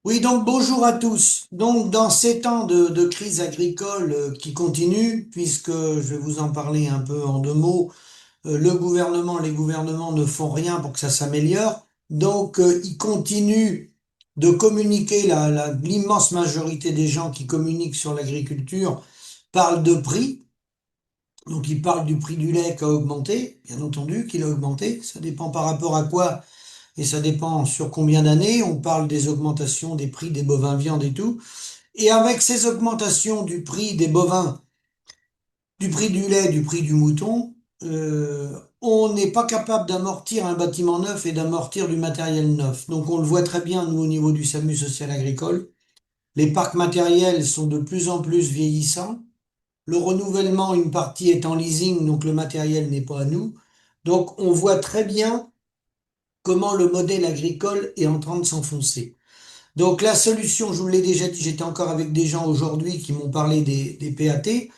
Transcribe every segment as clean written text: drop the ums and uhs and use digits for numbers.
Oui, donc bonjour à tous. Donc dans ces temps de crise agricole qui continue, puisque je vais vous en parler un peu en deux mots, les gouvernements ne font rien pour que ça s'améliore. Donc ils continuent de communiquer, l'immense majorité des gens qui communiquent sur l'agriculture parlent de prix. Donc ils parlent du prix du lait qui a augmenté, bien entendu qu'il a augmenté. Ça dépend par rapport à quoi et ça dépend sur combien d'années. On parle des augmentations des prix des bovins viande et tout. Et avec ces augmentations du prix des bovins, du prix du lait, du prix du mouton, on n'est pas capable d'amortir un bâtiment neuf et d'amortir du matériel neuf. Donc on le voit très bien, nous, au niveau du SAMU social agricole. Les parcs matériels sont de plus en plus vieillissants. Le renouvellement, une partie est en leasing, donc le matériel n'est pas à nous. Donc on voit très bien comment le modèle agricole est en train de s'enfoncer. Donc la solution, je vous l'ai déjà dit, j'étais encore avec des gens aujourd'hui qui m'ont parlé des PAT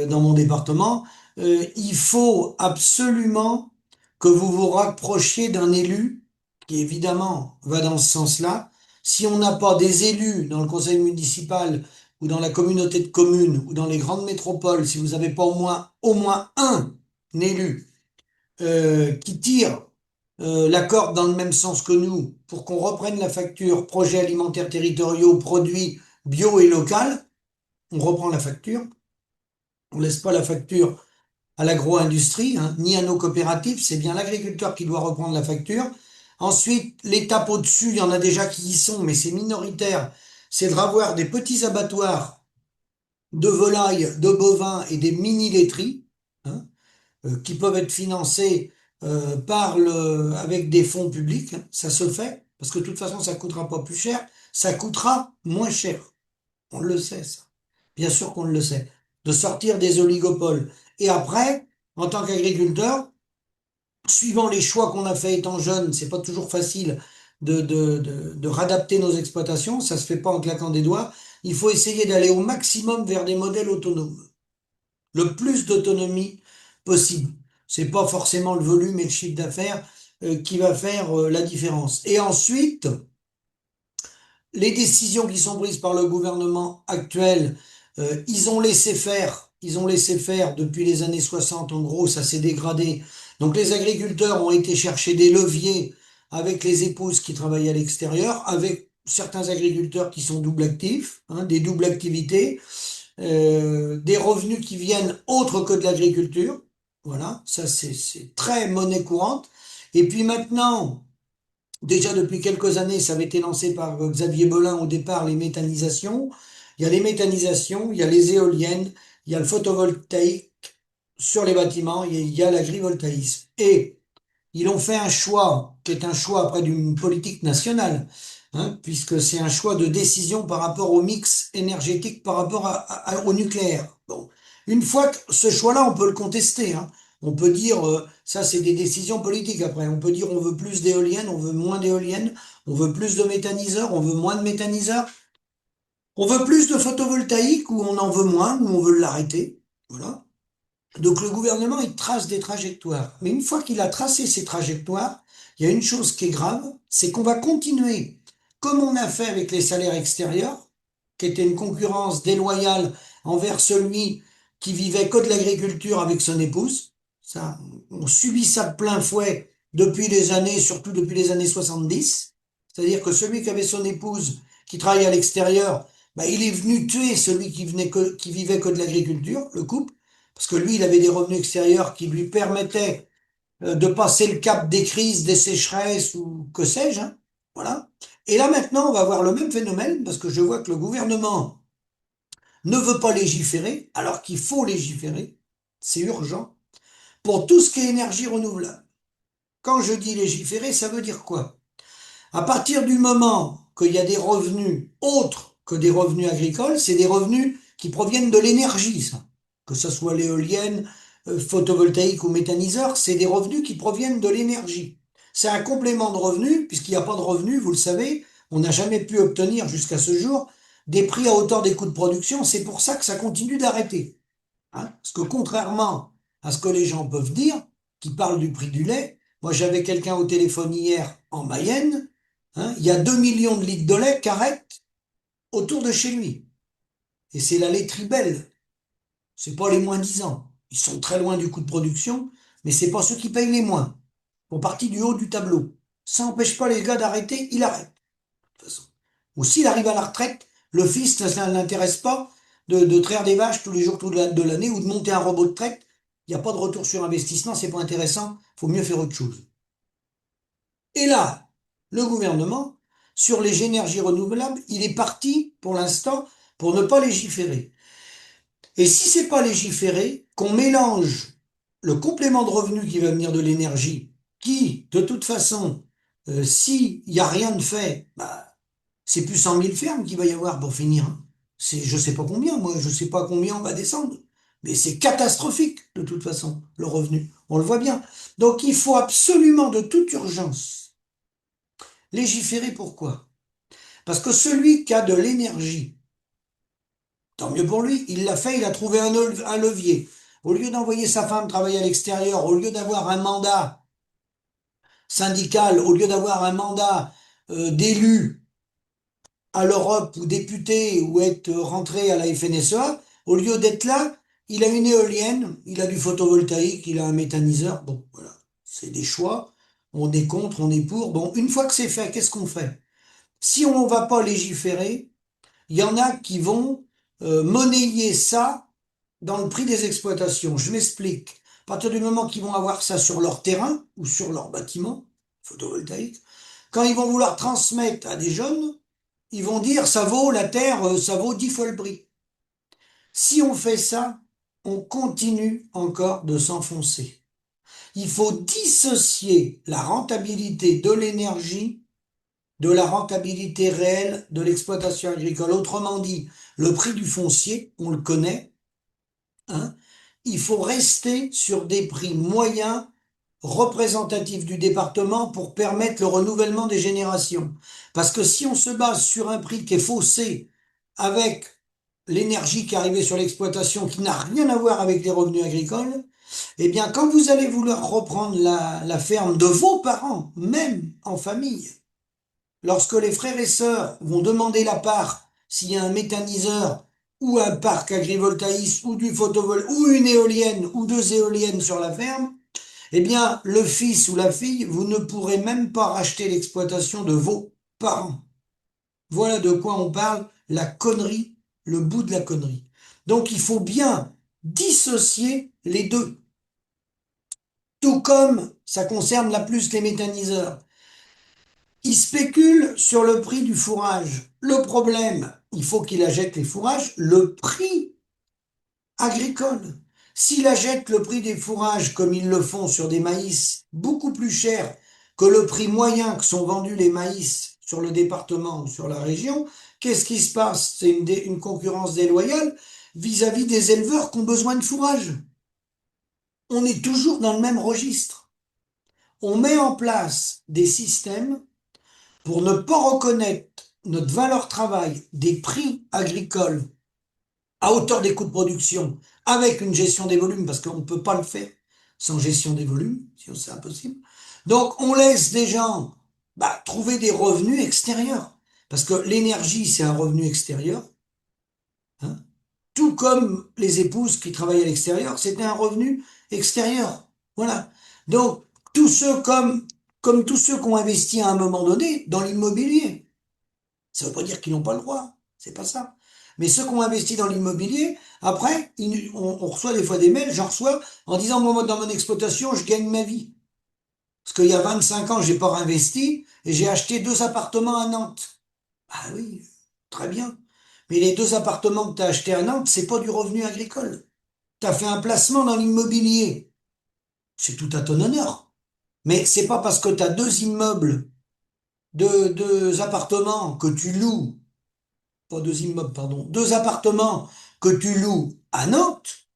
dans mon département. Il faut absolument que vous vous rapprochiez d'un élu qui évidemment va dans ce sens-là. Si on n'a pas des élus dans le conseil municipal ou dans la communauté de communes ou dans les grandes métropoles, si vous n'avez pas au moins un élu qui tire la corde dans le même sens que nous pour qu'on reprenne la facture projets alimentaires territoriaux, produits bio et local, on reprend la facture. On laisse pas la facture à l'agro-industrie, hein, ni à nos coopératives. C'est bien l'agriculteur qui doit reprendre la facture. Ensuite, l'étape au-dessus, il y en a déjà qui y sont, mais c'est minoritaire. C'est de avoir des petits abattoirs de volailles, de bovins et des mini-laiteries, hein, qui peuvent être financés avec des fonds publics. Hein. Ça se fait, parce que de toute façon, ça coûtera pas plus cher, ça coûtera moins cher. On le sait, ça. Bien sûr qu'on le sait. De sortir des oligopoles. Et après, en tant qu'agriculteur, suivant les choix qu'on a fait étant jeune, c'est pas toujours facile de réadapter nos exploitations, ça se fait pas en claquant des doigts. Il faut essayer d'aller au maximum vers des modèles autonomes le plus d'autonomie possible. C'est pas forcément le volume et le chiffre d'affaires qui va faire la différence. Et ensuite, les décisions qui sont prises par le gouvernement actuel, ils ont laissé faire depuis les années 60, en gros, ça s'est dégradé. Donc les agriculteurs ont été chercher des leviers avec les épouses qui travaillent à l'extérieur, avec certains agriculteurs qui sont double actifs, hein, des doubles activités des revenus qui viennent autres que de l'agriculture. Voilà, ça c'est très monnaie courante. Et puis maintenant, déjà depuis quelques années, ça avait été lancé par Xavier Belin au départ, les méthanisations. Il y a les méthanisations, il y a les éoliennes, il y a le photovoltaïque sur les bâtiments, il y a l'agrivoltaïsme. Et ils ont fait un choix qui est un choix après d'une politique nationale, hein, puisque c'est un choix de décision par rapport au mix énergétique, par rapport au nucléaire. Bon, une fois que ce choix-là, on peut le contester, hein. On peut dire, ça c'est des décisions politiques après. On peut dire on veut plus d'éoliennes, on veut moins d'éoliennes, on veut plus de méthaniseurs, on veut moins de méthaniseurs, on veut plus de photovoltaïque ou on en veut moins ou on veut l'arrêter. Voilà. Donc le gouvernement, il trace des trajectoires. Mais une fois qu'il a tracé ces trajectoires, il y a une chose qui est grave, c'est qu'on va continuer, comme on a fait avec les salaires extérieurs, qui était une concurrence déloyale envers celui qui vivait que de l'agriculture avec son épouse. Ça, on subit ça de plein fouet depuis les années, surtout depuis les années 70. C'est-à-dire que celui qui avait son épouse qui travaillait à l'extérieur, bah, il est venu tuer celui qui vivait que de l'agriculture, le couple parce que lui, il avait des revenus extérieurs qui lui permettaient de passer le cap des crises, des sécheresses ou que sais-je, hein. Voilà. Et là maintenant, on va voir le même phénomène parce que je vois que le gouvernement ne veut pas légiférer alors qu'il faut légiférer. C'est urgent pour tout ce qui est énergie renouvelable. Quand je dis légiférer, ça veut dire quoi? À partir du moment qu'il y a des revenus autres que des revenus agricoles, c'est des revenus qui proviennent de l'énergie, ça. Que ce soit l'éolienne, photovoltaïque ou méthaniseur, c'est des revenus qui proviennent de l'énergie. C'est un complément de revenus, puisqu'il n'y a pas de revenus, vous le savez, on n'a jamais pu obtenir jusqu'à ce jour des prix à hauteur des coûts de production. C'est pour ça que ça continue d'arrêter. Hein. Parce que contrairement à ce que les gens peuvent dire, qui parlent du prix du lait, moi j'avais quelqu'un au téléphone hier en Mayenne, Hein. Il y a 2 millions de litres de lait qui arrêtent autour de chez lui. Et c'est la laiterie Belle. C'est pas les moins 10 ans. Ils sont très loin du coût de production, mais c'est pas ceux qui payent les moins. Ils font partie du haut du tableau. Ça n'empêche pas les gars d'arrêter, il arrête. De toute façon. Ou s'il arrive à la retraite, le fils, ça ne l'intéresse pas de traire des vaches tous les jours de l'année ou de monter un robot de traite. Il n'y a pas de retour sur investissement, c'est pas intéressant, il faut mieux faire autre chose. Et là, le gouvernement, sur les énergies renouvelables, il est parti, pour l'instant, pour ne pas légiférer. Et si c'est pas légiféré, qu'on mélange le complément de revenu qui va venir de l'énergie, qui, de toute façon, s'il n'y a rien de fait, bah, c'est plus 100 000 fermes qu'il va y avoir pour finir. C'est, je sais pas combien, moi, je sais pas combien on va descendre. Mais c'est catastrophique, de toute façon, le revenu. On le voit bien. Donc, il faut absolument, de toute urgence, légiférer. Pourquoi? Parce que celui qui a de l'énergie, tant mieux pour lui, il l'a fait, il a trouvé un levier. Au lieu d'envoyer sa femme travailler à l'extérieur, au lieu d'avoir un mandat syndical, au lieu d'avoir un mandat d'élu à l'Europe ou député ou être rentré à la FNSEA, au lieu d'être là, il a une éolienne, il a du photovoltaïque, il a un méthaniseur. Bon, voilà, c'est des choix. On est contre, on est pour. Bon, une fois que c'est fait, qu'est-ce qu'on fait? Si on ne va pas légiférer, il y en a qui vont monnayer ça dans le prix des exploitations. Je m'explique. À partir du moment qu'ils vont avoir ça sur leur terrain ou sur leur bâtiment photovoltaïque, quand ils vont vouloir transmettre à des jeunes, ils vont dire ça vaut la terre, ça vaut 10 fois le prix. Si on fait ça, on continue encore de s'enfoncer. Il faut dissocier la rentabilité de l'énergie de la rentabilité réelle de l'exploitation agricole. Autrement dit, le prix du foncier, on le connaît, hein, il faut rester sur des prix moyens représentatifs du département pour permettre le renouvellement des générations. Parce que si on se base sur un prix qui est faussé avec l'énergie qui est arrivée sur l'exploitation, qui n'a rien à voir avec les revenus agricoles, eh bien, quand vous allez vouloir reprendre la ferme de vos parents, même en famille, lorsque les frères et sœurs vont demander la part, s'il y a un méthaniseur ou un parc agrivoltaïste ou du photovol ou une éolienne ou deux éoliennes sur la ferme, eh bien, le fils ou la fille, vous ne pourrez même pas racheter l'exploitation de vos parents. Voilà de quoi on parle, la connerie, le bout de la connerie. Donc, il faut bien dissocier les deux. Tout comme ça concerne la plus les méthaniseurs. Il spécule sur le prix du fourrage. Le problème, il faut qu'il achète les fourrages, le prix agricole. S'il achète le prix des fourrages comme ils le font sur des maïs beaucoup plus cher que le prix moyen que sont vendus les maïs sur le département ou sur la région, qu'est-ce qui se passe? C'est une concurrence déloyale vis-à-vis des éleveurs qui ont besoin de fourrage. On est toujours dans le même registre. On met en place des systèmes pour ne pas reconnaître notre valeur travail des prix agricoles à hauteur des coûts de production avec une gestion des volumes, parce qu'on ne peut pas le faire sans gestion des volumes, sinon c'est impossible. Donc on laisse des gens trouver des revenus extérieurs, parce que l'énergie c'est un revenu extérieur, hein. Tout comme les épouses qui travaillent à l'extérieur, c'était un revenu extérieur. Voilà. Donc tous ceux comme tous ceux qui ont investi à un moment donné dans l'immobilier. Ça ne veut pas dire qu'ils n'ont pas le droit, c'est pas ça. Mais ceux qui ont investi dans l'immobilier, après, on reçoit des fois des mails, j'en reçois, en disant, moi, dans mon exploitation, je gagne ma vie. Parce qu'il y a 25 ans, j'ai pas réinvesti, et j'ai acheté 2 appartements à Nantes. Ah oui, très bien. Mais les 2 appartements que tu as achetés à Nantes, c'est pas du revenu agricole. Tu as fait un placement dans l'immobilier. C'est tout à ton honneur. Mais c'est pas parce que tu as 2 immeubles, 2 appartements que tu loues pas 2 immeubles, pardon, 2 appartements que tu loues à Nantes,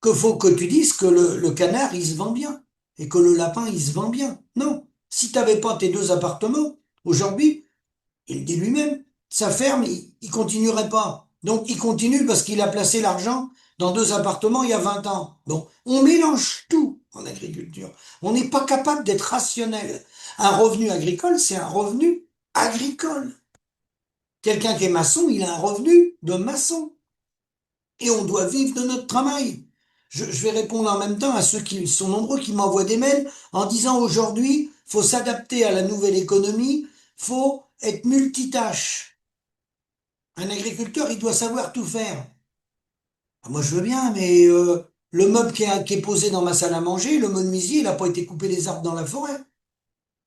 qu'il faut que tu dises que le canard, il se vend bien, et que le lapin, il se vend bien. Non. Si tu n'avais pas tes 2 appartements, aujourd'hui, il le dit lui-même, sa ferme, il continuerait pas. Donc, il continue parce qu'il a placé l'argent dans 2 appartements il y a 20 ans. Bon, on mélange tout en agriculture. On n'est pas capable d'être rationnel. Un revenu agricole, c'est un revenu agricole. Quelqu'un qui est maçon, il a un revenu de maçon. Et on doit vivre de notre travail. Je vais répondre en même temps à ceux qui sont nombreux qui m'envoient des mails en disant aujourd'hui, faut s'adapter à la nouvelle économie, faut être multitâche. Un agriculteur, il doit savoir tout faire. Ah, moi, je veux bien, mais le meuble qui est posé dans ma salle à manger, le menuisier, il n'a pas été couper les arbres dans la forêt.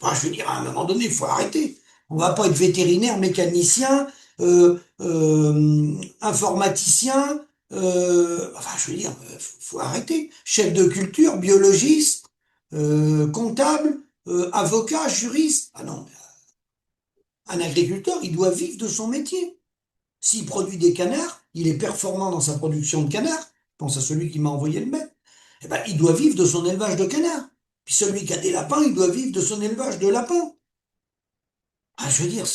Enfin, je veux dire, à un moment donné, il faut arrêter. On va pas être vétérinaire, mécanicien, informaticien. Enfin, je veux dire, faut arrêter. Chef de culture, biologiste, comptable, avocat, juriste. Ah non, un agriculteur, il doit vivre de son métier. S'il produit des canards, il est performant dans sa production de canards. Je pense à celui qui m'a envoyé le mail. Eh ben, il doit vivre de son élevage de canards. Puis celui qui a des lapins, il doit vivre de son élevage de lapins. Ah, je veux dire,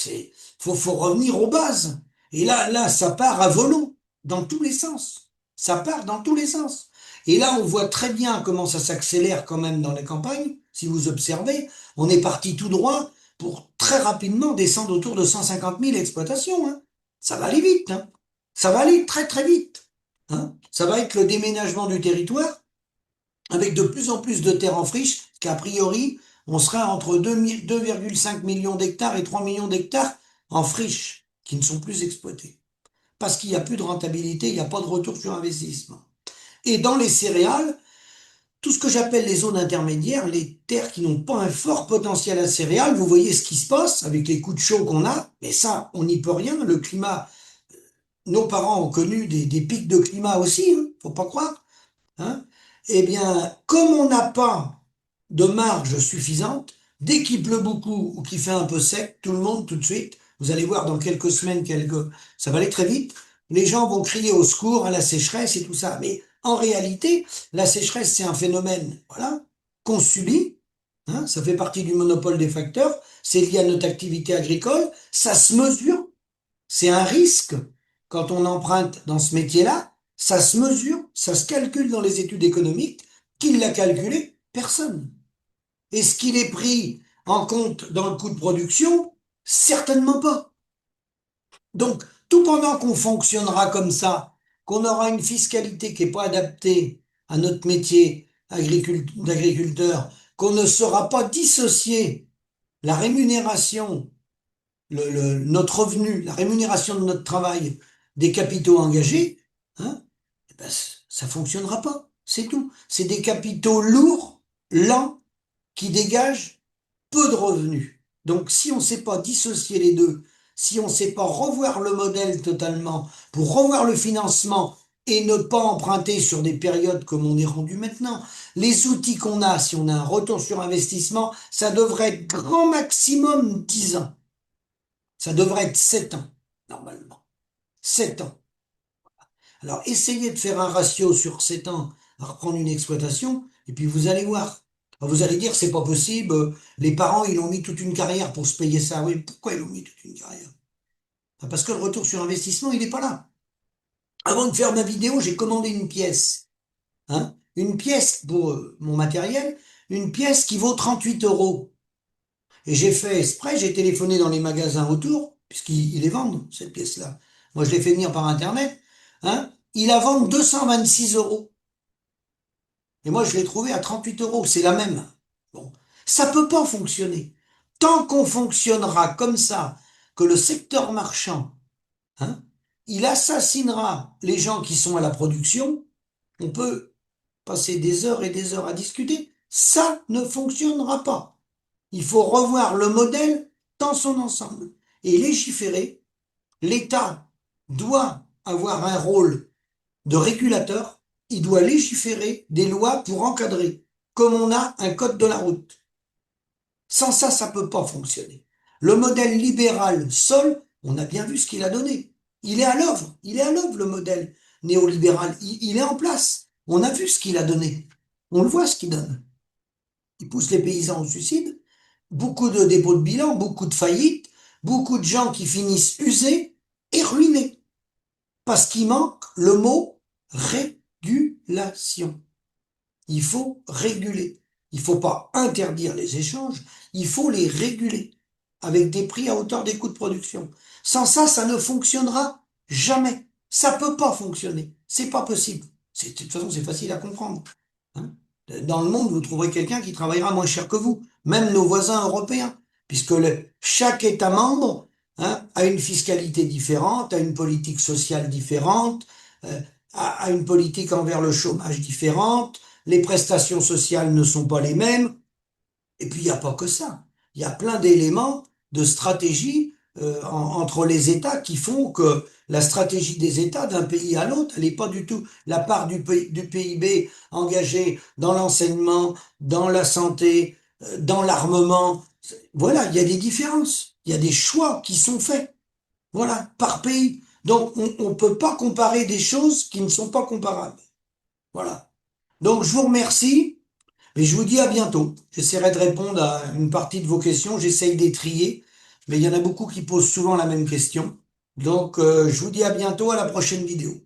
faut revenir aux bases. Et là, ça part à volo, dans tous les sens. Ça part dans tous les sens. Et là, on voit très bien comment ça s'accélère quand même dans les campagnes. Si vous observez, on est parti tout droit pour très rapidement descendre autour de 150 000 exploitations, hein. Ça va aller vite, hein. Ça va aller très très vite, hein. Ça va être le déménagement du territoire avec de plus en plus de terres en friche, qu'a priori, on sera entre 2,5 millions d'hectares et 3 millions d'hectares en friche, qui ne sont plus exploités. Parce qu'il n'y a plus de rentabilité, il n'y a pas de retour sur investissement. Et dans les céréales, tout ce que j'appelle les zones intermédiaires, les terres qui n'ont pas un fort potentiel à céréales, vous voyez ce qui se passe avec les coups de chaud qu'on a, mais ça, on n'y peut rien, le climat, nos parents ont connu des pics de climat aussi, hein, faut pas croire. Hein, eh bien, comme on n'a pas de marge suffisante, dès qu'il pleut beaucoup ou qu'il fait un peu sec, tout le monde, tout de suite, vous allez voir dans quelques semaines, ça va aller très vite, les gens vont crier au secours, à la sécheresse et tout ça. Mais en réalité, la sécheresse, c'est un phénomène, voilà, qu'on subit, hein, ça fait partie du monopole des facteurs, c'est lié à notre activité agricole, ça se mesure, c'est un risque quand on emprunte dans ce métier-là, ça se mesure, ça se calcule dans les études économiques. Qui l'a calculé? Personne. Est-ce qu'il est pris en compte dans le coût de production? Certainement pas. Donc, tout pendant qu'on fonctionnera comme ça, qu'on aura une fiscalité qui n'est pas adaptée à notre métier d'agriculteur, qu'on ne saura pas dissocier la rémunération notre revenu, la rémunération de notre travail des capitaux engagés, hein, eh ben, ça fonctionnera pas. C'est tout. C'est des capitaux lourds, lents, qui dégagent peu de revenus. Donc, si on ne sait pas dissocier les deux, si on ne sait pas revoir le modèle totalement pour revoir le financement et ne pas emprunter sur des périodes comme on est rendu maintenant, les outils qu'on a, si on a un retour sur investissement, ça devrait être grand maximum 10 ans. Ça devrait être 7 ans, normalement. 7 ans. Alors, essayez de faire un ratio sur 7 ans à reprendre une exploitation, et puis vous allez voir. Alors, vous allez dire, c'est pas possible, les parents, ils ont mis toute une carrière pour se payer ça. Oui, pourquoi ils ont mis toute une carrière? Parce que le retour sur investissement, il n'est pas là. Avant de faire ma vidéo, j'ai commandé une pièce. Hein, une pièce pour mon matériel, une pièce qui vaut 38 euros. Et j'ai fait exprès, j'ai téléphoné dans les magasins autour, puisqu'ils les vendent, cette pièce-là. Moi, je l'ai fait venir par Internet. Hein, ils la vendent 226 euros. Et moi, je l'ai trouvé à 38 euros. C'est la même. Bon. Ça peut pas fonctionner. Tant qu'on fonctionnera comme ça, que le secteur marchand, hein, il assassinera les gens qui sont à la production, on peut passer des heures et des heures à discuter. Ça ne fonctionnera pas. Il faut revoir le modèle dans son ensemble et légiférer. L'État doit avoir un rôle de régulateur, il doit légiférer des lois pour encadrer, comme on a un code de la route. Sans ça, ça ne peut pas fonctionner. Le modèle libéral seul, on a bien vu ce qu'il a donné. Il est à l'œuvre, il est à l'œuvre le modèle néolibéral, il est en place. On a vu ce qu'il a donné, on le voit ce qu'il donne. Il pousse les paysans au suicide, beaucoup de dépôts de bilan, beaucoup de faillites, beaucoup de gens qui finissent usés et ruinés. Parce qu'il manque le mot régulation. Il faut réguler. Il ne faut pas interdire les échanges, il faut les réguler. avec des prix à hauteur des coûts de production. Sans ça, ça ne fonctionnera jamais. Ça peut pas fonctionner. C'est pas possible. De toute façon, c'est facile à comprendre. Hein. Dans le monde, vous trouverez quelqu'un qui travaillera moins cher que vous, même nos voisins européens, puisque chaque État membre, hein, a une fiscalité différente, a une politique sociale différente, a une politique envers le chômage différente, les prestations sociales ne sont pas les mêmes, et puis il n'y a pas que ça. Il y a plein d'éléments de stratégie entre les États qui font que la stratégie des États d'un pays à l'autre, elle n'est pas du tout la part du PIB engagée dans l'enseignement, dans la santé, dans l'armement. Voilà, il y a des différences. Il y a des choix qui sont faits. Voilà, par pays. Donc on ne peut pas comparer des choses qui ne sont pas comparables. Voilà. Donc je vous remercie. Et je vous dis à bientôt. J'essaierai de répondre à une partie de vos questions. J'essaye d'étrier, mais il y en a beaucoup qui posent souvent la même question. Donc, je vous dis à bientôt, à la prochaine vidéo.